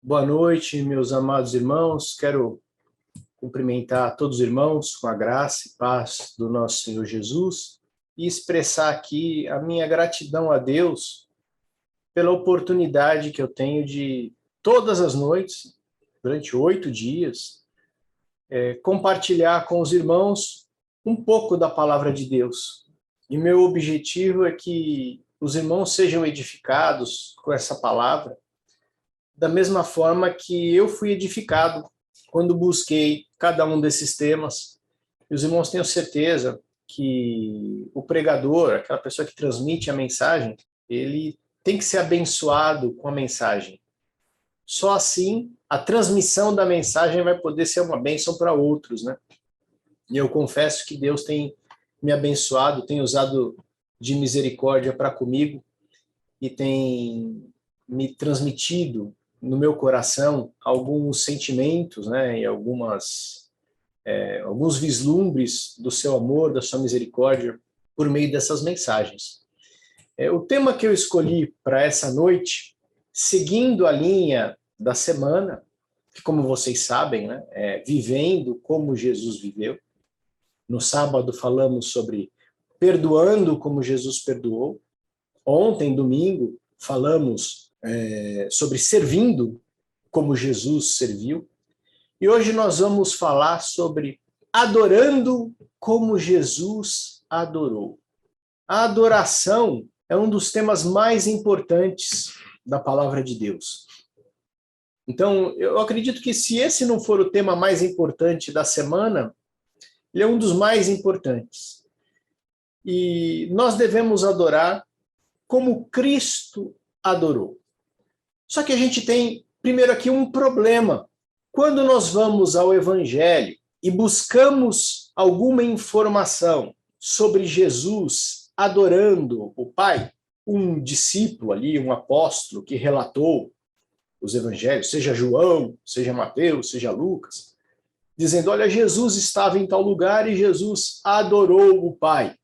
Boa noite, meus amados irmãos. Quero cumprimentar todos os irmãos com a graça e paz do nosso Senhor Jesus e expressar aqui a minha gratidão a Deus pela oportunidade que eu tenho de, todas as noites, durante 8 dias, compartilhar com os irmãos um pouco da palavra de Deus. E meu objetivo é que os irmãos sejam edificados com essa palavra, da mesma forma que eu fui edificado quando busquei cada um desses temas. E os irmãos tenham certeza que o pregador, aquela pessoa que transmite a mensagem, ele tem que ser abençoado com a mensagem. Só assim a transmissão da mensagem vai poder ser uma bênção para outros, né? E eu confesso que Deus tem me abençoado, tem usado de misericórdia para comigo e tem me transmitido no meu coração alguns sentimentos, né, e alguns vislumbres do seu amor, da sua misericórdia, por meio dessas mensagens. O tema que eu escolhi para essa noite, seguindo a linha da semana, que, como vocês sabem, né, vivendo como Jesus viveu. No sábado falamos sobre perdoando como Jesus perdoou. Ontem, domingo, falamos sobre servindo como Jesus serviu. E hoje nós vamos falar sobre adorando como Jesus adorou. A adoração é um dos temas mais importantes da palavra de Deus. Então, eu acredito que se esse não for o tema mais importante da semana, ele é um dos mais importantes. E nós devemos adorar como Cristo adorou. Só que a gente tem, primeiro aqui, um problema. Quando nós vamos ao Evangelho e buscamos alguma informação sobre Jesus adorando o Pai, um discípulo ali, um apóstolo que relatou os Evangelhos, seja João, seja Mateus, seja Lucas, dizendo, olha, Jesus estava em tal lugar e Jesus adorou o Pai.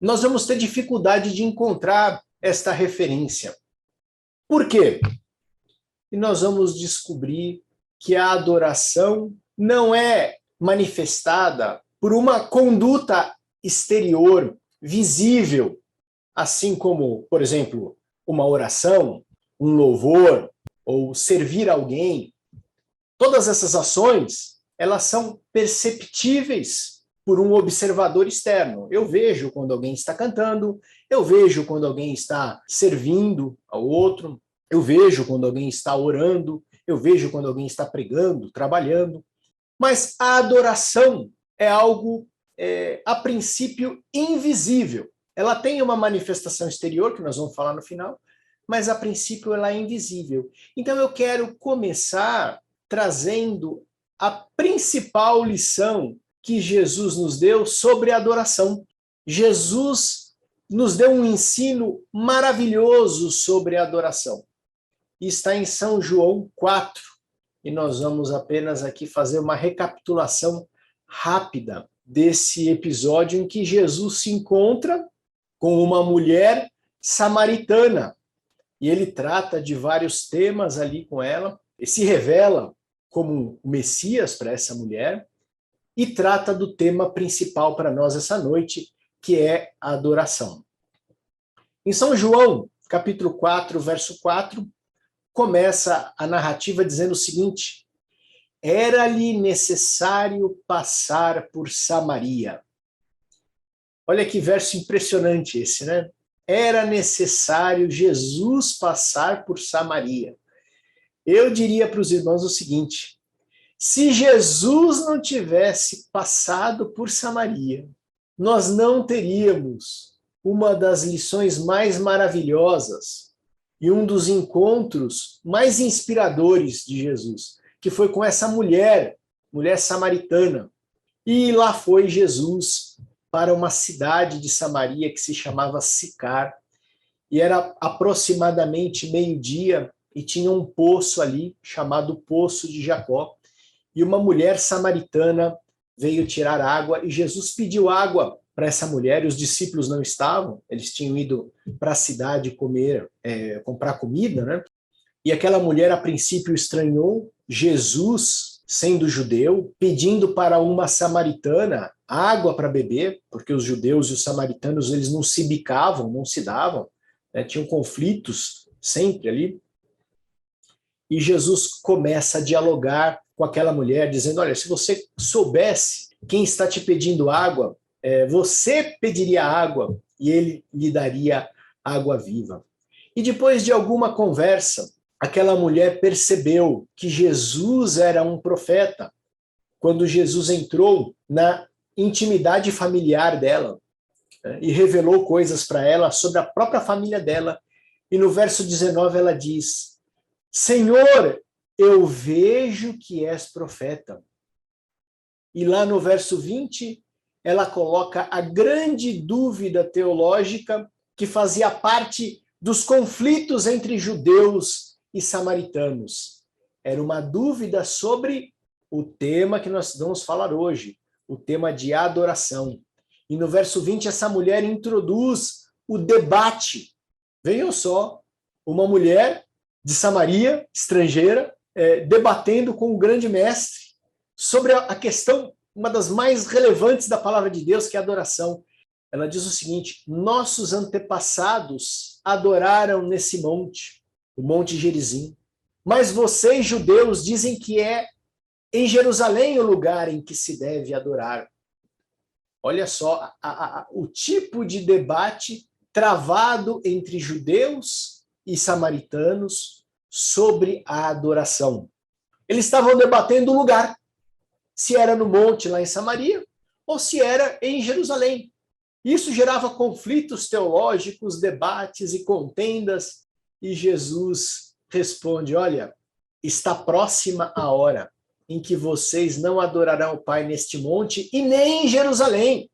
Nós vamos ter dificuldade de encontrar esta referência. Por quê? E nós vamos descobrir que a adoração não é manifestada por uma conduta exterior, visível, assim como, por exemplo, uma oração, um louvor, ou servir alguém. Todas essas ações, elas são perceptíveis por um observador externo. Eu vejo quando alguém está cantando, eu vejo quando alguém está servindo ao outro, eu vejo quando alguém está orando, eu vejo quando alguém está pregando, trabalhando. Mas a adoração é algo, a princípio, invisível. Ela tem uma manifestação exterior, que nós vamos falar no final, mas a princípio ela é invisível. Então eu quero começar trazendo a principal lição que Jesus nos deu sobre a adoração. Jesus nos deu um ensino maravilhoso sobre a adoração. Está em São João 4, e nós vamos apenas aqui fazer uma recapitulação rápida desse episódio em que Jesus se encontra com uma mulher samaritana, e ele trata de vários temas ali com ela, e se revela como o Messias para essa mulher, e trata do tema principal para nós essa noite, que é a adoração. Em São João, capítulo 4, verso 4, começa a narrativa dizendo o seguinte: era-lhe necessário passar por Samaria. Olha que verso impressionante esse, né? Era necessário Jesus passar por Samaria. Eu diria para os irmãos o seguinte: se Jesus não tivesse passado por Samaria, nós não teríamos uma das lições mais maravilhosas e um dos encontros mais inspiradores de Jesus, que foi com essa mulher samaritana. E lá foi Jesus para uma cidade de Samaria que se chamava Sicar, e era aproximadamente meio-dia, e tinha um poço ali, chamado Poço de Jacó, e uma mulher samaritana veio tirar água, e Jesus pediu água para essa mulher, e os discípulos não estavam, eles tinham ido para a cidade comprar comida, né? E aquela mulher, a princípio, estranhou Jesus, sendo judeu, pedindo para uma samaritana água para beber, porque os judeus e os samaritanos eles não se bicavam, não se davam, né? Tinham conflitos sempre ali. E Jesus começa a dialogar com aquela mulher, dizendo, olha, se você soubesse quem está te pedindo água, você pediria água e ele lhe daria água viva. E depois de alguma conversa, aquela mulher percebeu que Jesus era um profeta. Quando Jesus entrou na intimidade familiar dela, né, e revelou coisas para ela sobre a própria família dela. E no verso 19 ela diz, Senhor, eu vejo que és profeta. E lá no verso 20, ela coloca a grande dúvida teológica que fazia parte dos conflitos entre judeus e samaritanos. Era uma dúvida sobre o tema que nós vamos falar hoje, o tema de adoração. E no verso 20, essa mulher introduz o debate. Vejam só, uma mulher de Samaria, estrangeira, debatendo com o grande mestre sobre a questão, uma das mais relevantes da palavra de Deus, que é a adoração. Ela diz o seguinte, nossos antepassados adoraram nesse monte, o Monte Gerizim, mas vocês, judeus, dizem que é em Jerusalém o lugar em que se deve adorar. Olha só o tipo de debate travado entre judeus e samaritanos sobre a adoração. Eles estavam debatendo o lugar, se era no monte lá em Samaria ou se era em Jerusalém. Isso gerava conflitos teológicos, debates e contendas, e Jesus responde, olha, está próxima a hora em que vocês não adorarão o Pai neste monte e nem em Jerusalém.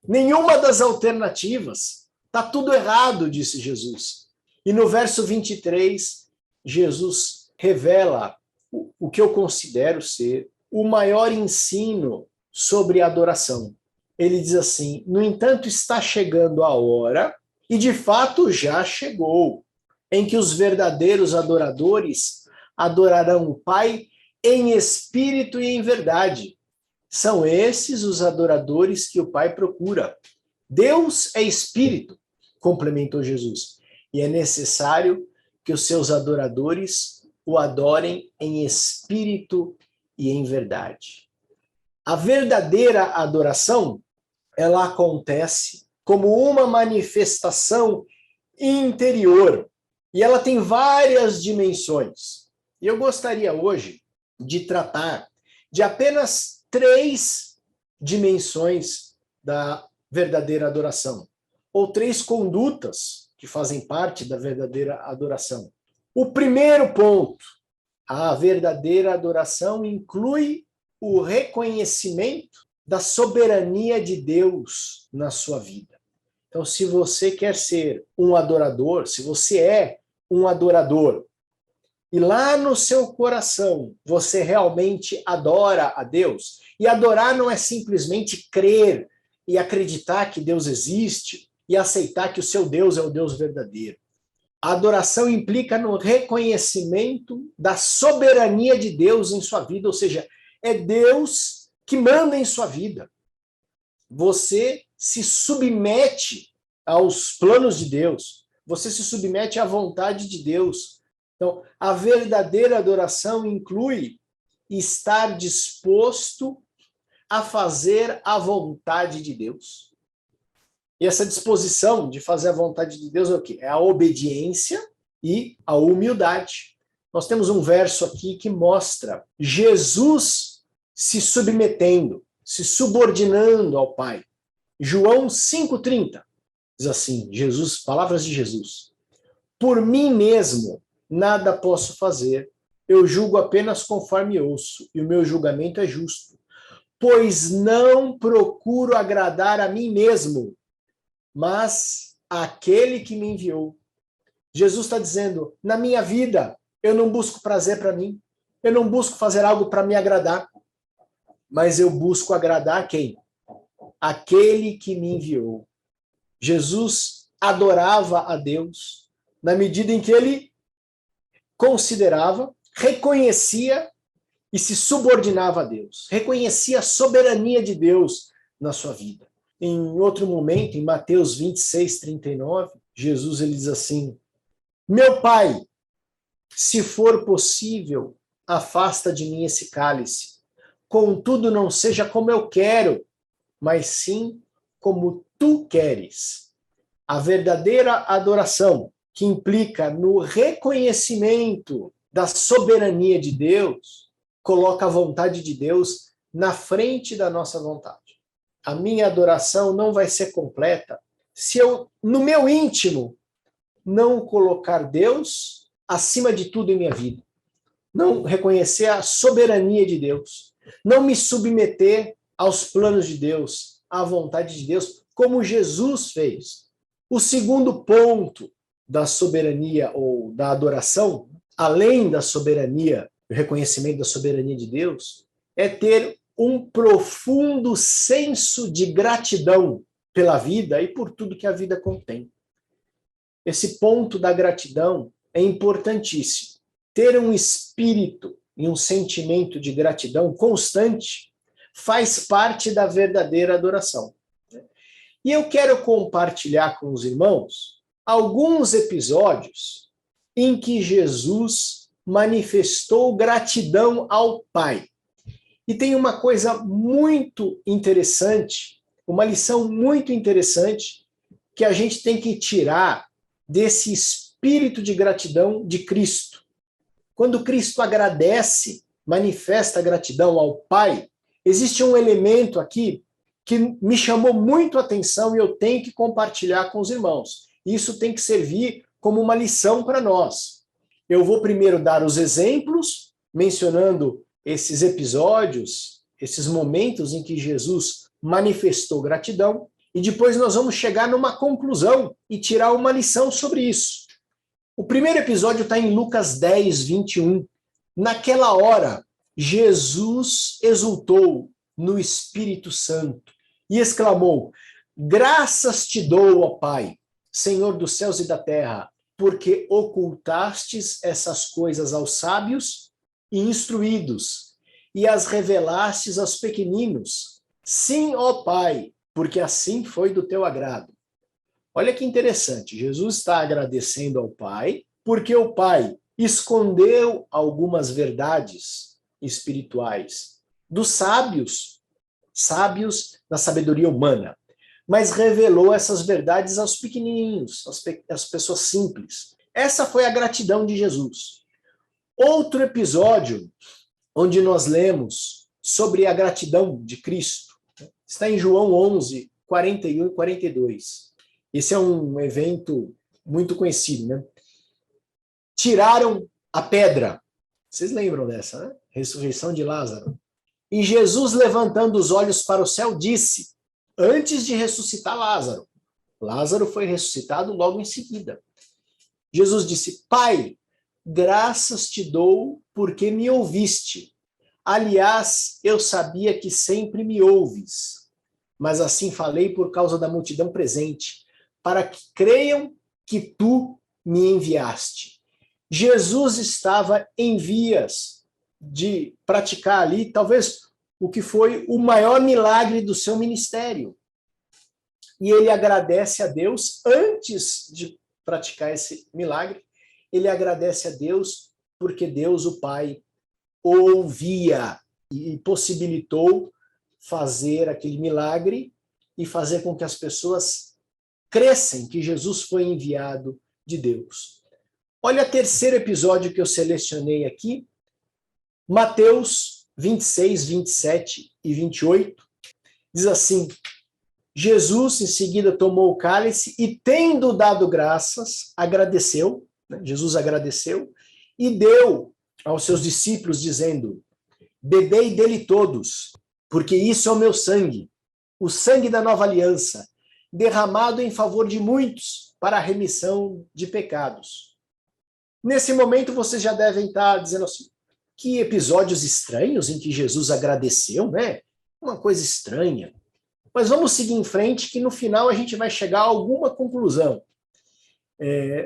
Nenhuma das alternativas. Está tudo errado, disse Jesus. E no verso 23, Jesus revela o que eu considero ser o maior ensino sobre adoração. Ele diz assim, no entanto, está chegando a hora, e de fato já chegou, em que os verdadeiros adoradores adorarão o Pai em espírito e em verdade. São esses os adoradores que o Pai procura. Deus é espírito, complementou Jesus, e é necessário que os seus adoradores o adorem em espírito e em verdade. A verdadeira adoração, ela acontece como uma manifestação interior, e ela tem várias dimensões. E eu gostaria hoje de tratar de apenas 3 dimensões da verdadeira adoração, ou 3 condutas que fazem parte da verdadeira adoração. O primeiro ponto, a verdadeira adoração inclui o reconhecimento da soberania de Deus na sua vida. Então, se você quer ser um adorador, se você é um adorador, e lá no seu coração você realmente adora a Deus, e adorar não é simplesmente crer e acreditar que Deus existe e aceitar que o seu Deus é o Deus verdadeiro. A adoração implica no reconhecimento da soberania de Deus em sua vida, ou seja, é Deus que manda em sua vida. Você se submete aos planos de Deus, você se submete à vontade de Deus. Então, a verdadeira adoração inclui estar disposto a fazer a vontade de Deus. E essa disposição de fazer a vontade de Deus é o quê? É a obediência e a humildade. Nós temos um verso aqui que mostra Jesus se submetendo, se subordinando ao Pai. João 5,30 diz assim, Jesus, palavras de Jesus. Por mim mesmo nada posso fazer, eu julgo apenas conforme ouço, e o meu julgamento é justo, pois não procuro agradar a mim mesmo, mas aquele que me enviou. Jesus está dizendo, na minha vida, eu não busco prazer para mim, eu não busco fazer algo para me agradar, mas eu busco agradar quem? Aquele que me enviou. Jesus adorava a Deus na medida em que ele considerava, reconhecia e se subordinava a Deus. Reconhecia a soberania de Deus na sua vida. Em outro momento, em Mateus 26, 39, Jesus ele diz assim: meu Pai, se for possível, afasta de mim esse cálice. Contudo, não seja como eu quero, mas sim como tu queres. A verdadeira adoração, que implica no reconhecimento da soberania de Deus, coloca a vontade de Deus na frente da nossa vontade. A minha adoração não vai ser completa se eu, no meu íntimo, não colocar Deus acima de tudo em minha vida. Não reconhecer a soberania de Deus. Não me submeter aos planos de Deus, à vontade de Deus, como Jesus fez. O segundo ponto da soberania ou da adoração, além da soberania, o reconhecimento da soberania de Deus, é ter um profundo senso de gratidão pela vida e por tudo que a vida contém. Esse ponto da gratidão é importantíssimo. Ter um espírito e um sentimento de gratidão constante faz parte da verdadeira adoração. E eu quero compartilhar com os irmãos alguns episódios em que Jesus manifestou gratidão ao Pai. E tem uma coisa muito interessante, uma lição muito interessante que a gente tem que tirar desse espírito de gratidão de Cristo. Quando Cristo agradece, manifesta gratidão ao Pai, existe um elemento aqui que me chamou muito a atenção e eu tenho que compartilhar com os irmãos. Isso tem que servir como uma lição para nós. Eu vou primeiro dar os exemplos, mencionando esses episódios, esses momentos em que Jesus manifestou gratidão, e depois nós vamos chegar numa conclusão e tirar uma lição sobre isso. O primeiro episódio está em Lucas 10, 21. Naquela hora, Jesus exultou no Espírito Santo e exclamou: graças te dou, ó Pai, Senhor dos céus e da terra, porque ocultastes essas coisas aos sábios e instruídos, e as revelastes aos pequeninos. Sim, ó Pai, porque assim foi do teu agrado. Olha que interessante, Jesus está agradecendo ao Pai, porque o Pai escondeu algumas verdades espirituais dos sábios da sabedoria humana, mas revelou essas verdades aos pequenininhos, às pessoas simples. Essa foi a gratidão de Jesus. Outro episódio onde nós lemos sobre a gratidão de Cristo está em João 11, 41 e 42. Esse é um evento muito conhecido, né? Tiraram a pedra. Vocês lembram dessa, né? Ressurreição de Lázaro. E Jesus, levantando os olhos para o céu, disse, antes de ressuscitar Lázaro, Lázaro foi ressuscitado logo em seguida. Jesus disse, Pai, graças te dou porque me ouviste. Aliás, eu sabia que sempre me ouves, mas assim falei por causa da multidão presente, para que creiam que tu me enviaste. Jesus estava em vias de praticar ali, talvez, o que foi o maior milagre do seu ministério. E ele agradece a Deus, antes de praticar esse milagre, ele agradece a Deus porque Deus, o Pai, ouvia e possibilitou fazer aquele milagre e fazer com que as pessoas crescem que Jesus foi enviado de Deus. Olha o terceiro episódio que eu selecionei aqui, Mateus 26, 27 e 28, diz assim, Jesus em seguida tomou o cálice e, tendo dado graças, agradeceu, né? Jesus agradeceu, e deu aos seus discípulos, dizendo, bebei dele todos, porque isso é o meu sangue, o sangue da nova aliança, derramado em favor de muitos para a remissão de pecados. Nesse momento vocês já devem estar dizendo assim, que episódios estranhos em que Jesus agradeceu, né? Uma coisa estranha. Mas vamos seguir em frente que no final a gente vai chegar a alguma conclusão.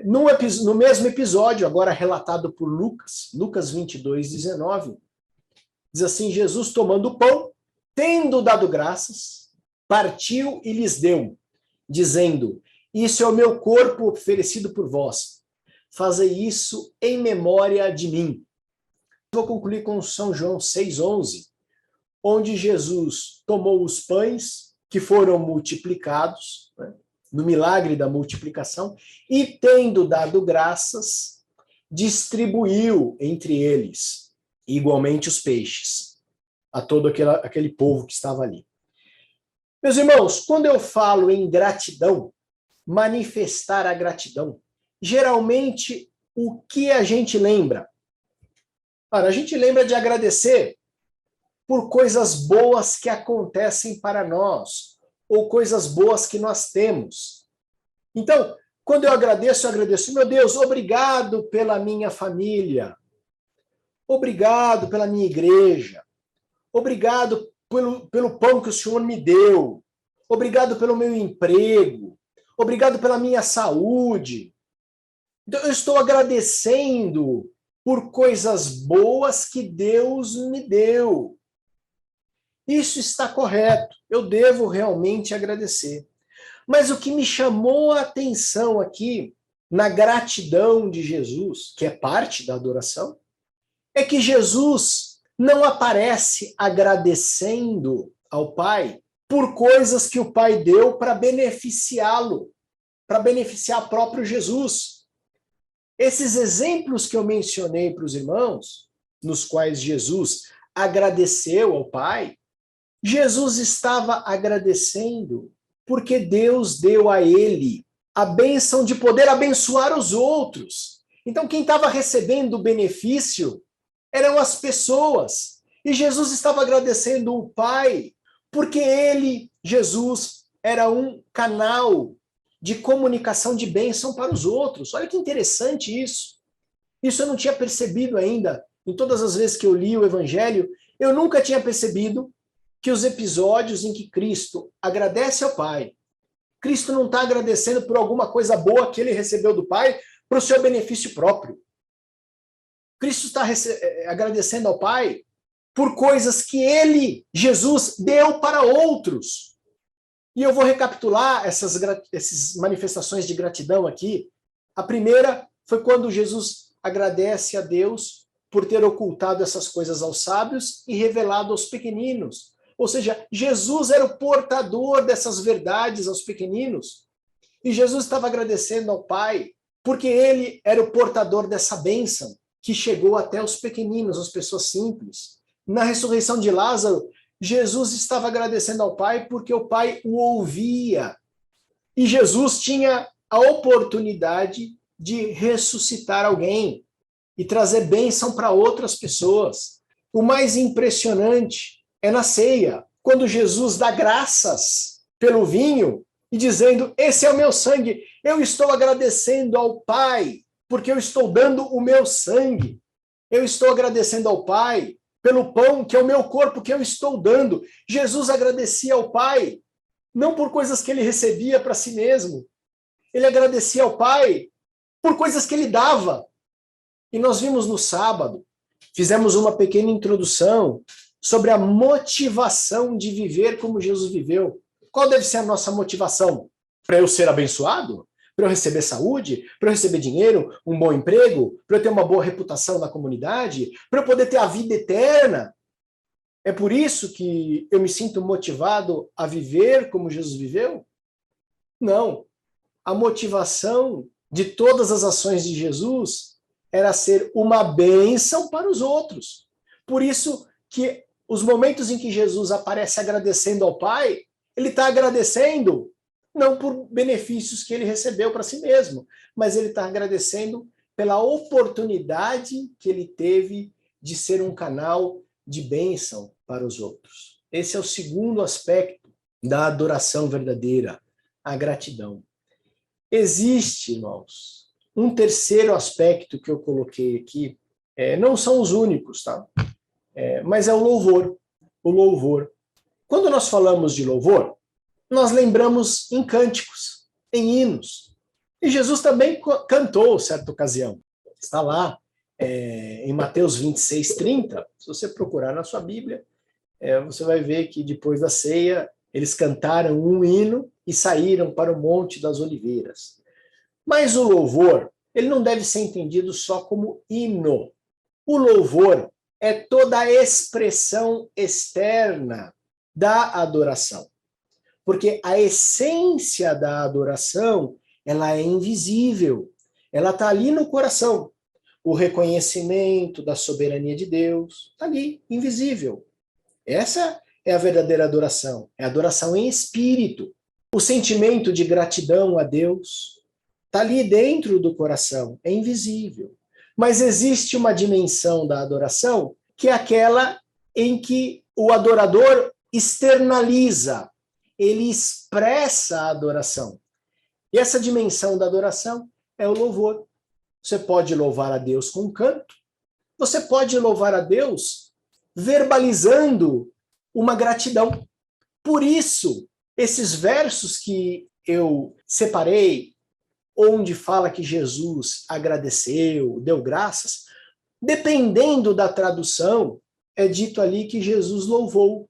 No mesmo episódio, agora relatado por Lucas 22:19, diz assim: Jesus, tomando o pão, tendo dado graças, partiu e lhes deu, dizendo: isso é o meu corpo oferecido por vós. Fazei isso em memória de mim. Vou concluir com São João 6:11, onde Jesus tomou os pães que foram multiplicados, né, no milagre da multiplicação, e tendo dado graças, distribuiu entre eles, igualmente os peixes, a todo aquele povo que estava ali. Meus irmãos, quando eu falo em gratidão, manifestar a gratidão, geralmente o que a gente lembra? Ora, a gente lembra de agradecer por coisas boas que acontecem para nós, ou coisas boas que nós temos. Então, quando eu agradeço, meu Deus, obrigado pela minha família, obrigado pela minha igreja, obrigado pelo pão que o Senhor me deu, obrigado pelo meu emprego, obrigado pela minha saúde. Então, eu estou agradecendo por coisas boas que Deus me deu. Isso está correto, eu devo realmente agradecer. Mas o que me chamou a atenção aqui, na gratidão de Jesus, que é parte da adoração, é que Jesus não aparece agradecendo ao Pai por coisas que o Pai deu para beneficiá-lo, para beneficiar próprio Jesus. Esses exemplos que eu mencionei para os irmãos, nos quais Jesus agradeceu ao Pai, Jesus estava agradecendo porque Deus deu a ele a bênção de poder abençoar os outros. Então, quem estava recebendo o benefício eram as pessoas. E Jesus estava agradecendo o Pai porque ele, Jesus, era um canal de comunicação de bênção para os outros. Olha que interessante isso. Isso eu não tinha percebido ainda. Em todas as vezes que eu li o Evangelho, eu nunca tinha percebido que os episódios em que Cristo agradece ao Pai, Cristo não está agradecendo por alguma coisa boa que ele recebeu do Pai para o seu benefício próprio. Cristo está agradecendo ao Pai por coisas que ele, Jesus, deu para outros. E eu vou recapitular essas manifestações de gratidão aqui. A primeira foi quando Jesus agradece a Deus por ter ocultado essas coisas aos sábios e revelado aos pequeninos. Ou seja, Jesus era o portador dessas verdades aos pequeninos. E Jesus estava agradecendo ao Pai porque ele era o portador dessa bênção que chegou até os pequeninos, as pessoas simples. Na ressurreição de Lázaro, Jesus estava agradecendo ao Pai porque o Pai o ouvia. E Jesus tinha a oportunidade de ressuscitar alguém e trazer bênção para outras pessoas. O mais impressionante é na ceia, quando Jesus dá graças pelo vinho e dizendo: esse é o meu sangue, eu estou agradecendo ao Pai porque eu estou dando o meu sangue. Eu estou agradecendo ao Pai pelo pão, que é o meu corpo que eu estou dando. Jesus agradecia ao Pai, não por coisas que ele recebia para si mesmo. Ele agradecia ao Pai por coisas que ele dava. E nós vimos no sábado, fizemos uma pequena introdução sobre a motivação de viver como Jesus viveu. Qual deve ser a nossa motivação? Para eu ser abençoado? Para eu receber saúde? Para eu receber dinheiro? Um bom emprego? Para eu ter uma boa reputação na comunidade? Para eu poder ter a vida eterna? É por isso que eu me sinto motivado a viver como Jesus viveu? Não. A motivação de todas as ações de Jesus era ser uma bênção para os outros. Por isso que os momentos em que Jesus aparece agradecendo ao Pai, ele está agradecendo não por benefícios que ele recebeu para si mesmo, mas ele está agradecendo pela oportunidade que ele teve de ser um canal de bênção para os outros. Esse é o segundo aspecto da adoração verdadeira, a gratidão. Existe, irmãos, um terceiro aspecto que eu coloquei aqui, não são os únicos, tá? Mas é o louvor. O louvor. Quando nós falamos de louvor, nós lembramos em cânticos, em hinos. E Jesus também cantou certa ocasião. Está lá em Mateus 26:30. Se você procurar na sua Bíblia, você vai ver que depois da ceia, eles cantaram um hino e saíram para o Monte das Oliveiras. Mas o louvor, ele não deve ser entendido só como hino. O louvor é toda a expressão externa da adoração. Porque a essência da adoração, ela é invisível. Ela está ali no coração. O reconhecimento da soberania de Deus está ali, invisível. Essa é a verdadeira adoração. É a adoração em espírito. O sentimento de gratidão a Deus está ali dentro do coração, é invisível. Mas existe uma dimensão da adoração que é aquela em que o adorador externaliza, ele expressa a adoração. E essa dimensão da adoração é o louvor. Você pode louvar a Deus com canto, você pode louvar a Deus verbalizando uma gratidão. Por isso, esses versos que eu separei, onde fala que Jesus agradeceu, deu graças, dependendo da tradução, é dito ali que Jesus louvou,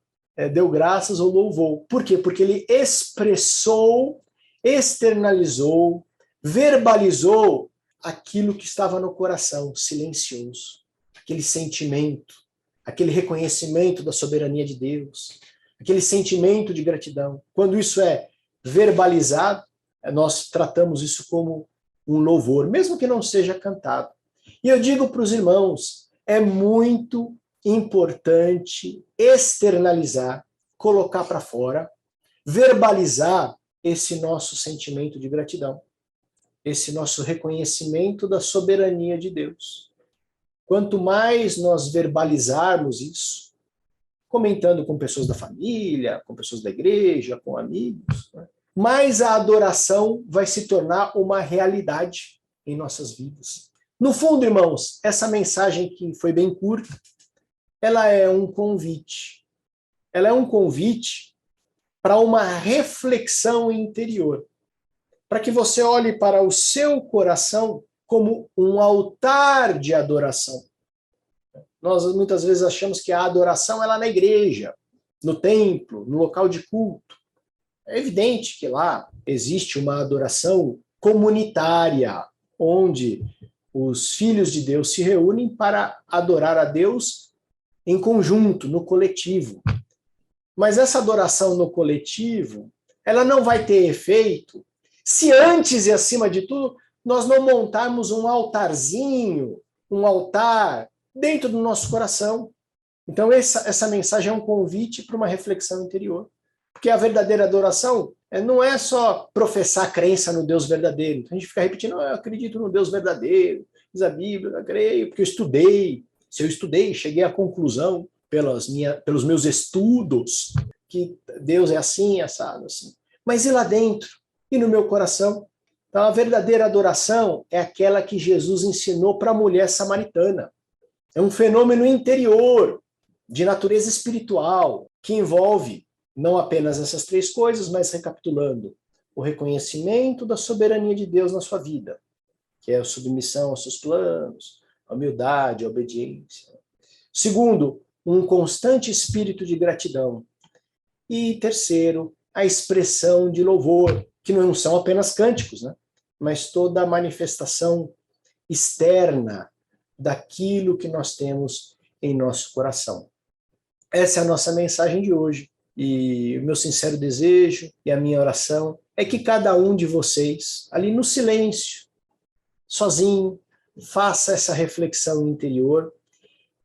deu graças ou louvou. Por quê? Porque ele expressou, externalizou, verbalizou aquilo que estava no coração, silencioso, aquele sentimento, aquele reconhecimento da soberania de Deus, aquele sentimento de gratidão. Quando isso é verbalizado, nós tratamos isso como um louvor, mesmo que não seja cantado. E eu digo para os irmãos, é muito importante externalizar, colocar para fora, verbalizar esse nosso sentimento de gratidão, esse nosso reconhecimento da soberania de Deus. Quanto mais nós verbalizarmos isso, comentando com pessoas da família, com pessoas da igreja, com amigos, mais a adoração vai se tornar uma realidade em nossas vidas. No fundo, irmãos, essa mensagem que foi bem curta, ela é um convite. Ela é um convite para uma reflexão interior, para que você olhe para o seu coração como um altar de adoração. Nós muitas vezes achamos que a adoração é lá na igreja, no templo, no local de culto. É evidente que lá existe uma adoração comunitária, onde os filhos de Deus se reúnem para adorar a Deus em conjunto, no coletivo. Mas essa adoração no coletivo, ela não vai ter efeito se antes e acima de tudo nós não montarmos um altarzinho, um altar dentro do nosso coração. Então essa mensagem é um convite para uma reflexão interior. Porque a verdadeira adoração não é só professar a crença no Deus verdadeiro. Então a gente fica repetindo, eu acredito no Deus verdadeiro, diz a Bíblia, eu creio, porque eu estudei. Se eu estudei, cheguei à conclusão, pelos meus estudos, que Deus é assim, assado, assim. Mas e lá dentro? E no meu coração? Então a verdadeira adoração é aquela que Jesus ensinou para a mulher samaritana. É um fenômeno interior, de natureza espiritual, que envolve não apenas essas três coisas, mas recapitulando, o reconhecimento da soberania de Deus na sua vida, que é a submissão aos seus planos, a humildade, a obediência. Segundo, um constante espírito de gratidão. E terceiro, a expressão de louvor, que não são apenas cânticos, né? Mas toda a manifestação externa daquilo que nós temos em nosso coração. Essa é a nossa mensagem de hoje. E o meu sincero desejo e a minha oração é que cada um de vocês, ali no silêncio, sozinho, faça essa reflexão interior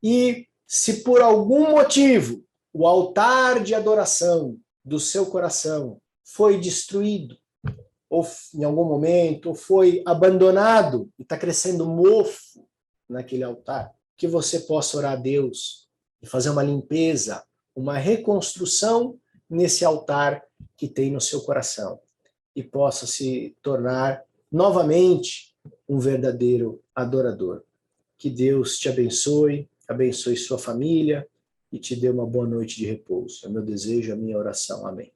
e, se por algum motivo o altar de adoração do seu coração foi destruído, ou em algum momento, ou foi abandonado e está crescendo mofo naquele altar, que você possa orar a Deus e fazer uma limpeza, uma reconstrução nesse altar que tem no seu coração e possa se tornar novamente um verdadeiro adorador. Que Deus te abençoe, abençoe sua família e te dê uma boa noite de repouso. É meu desejo, a minha oração. Amém.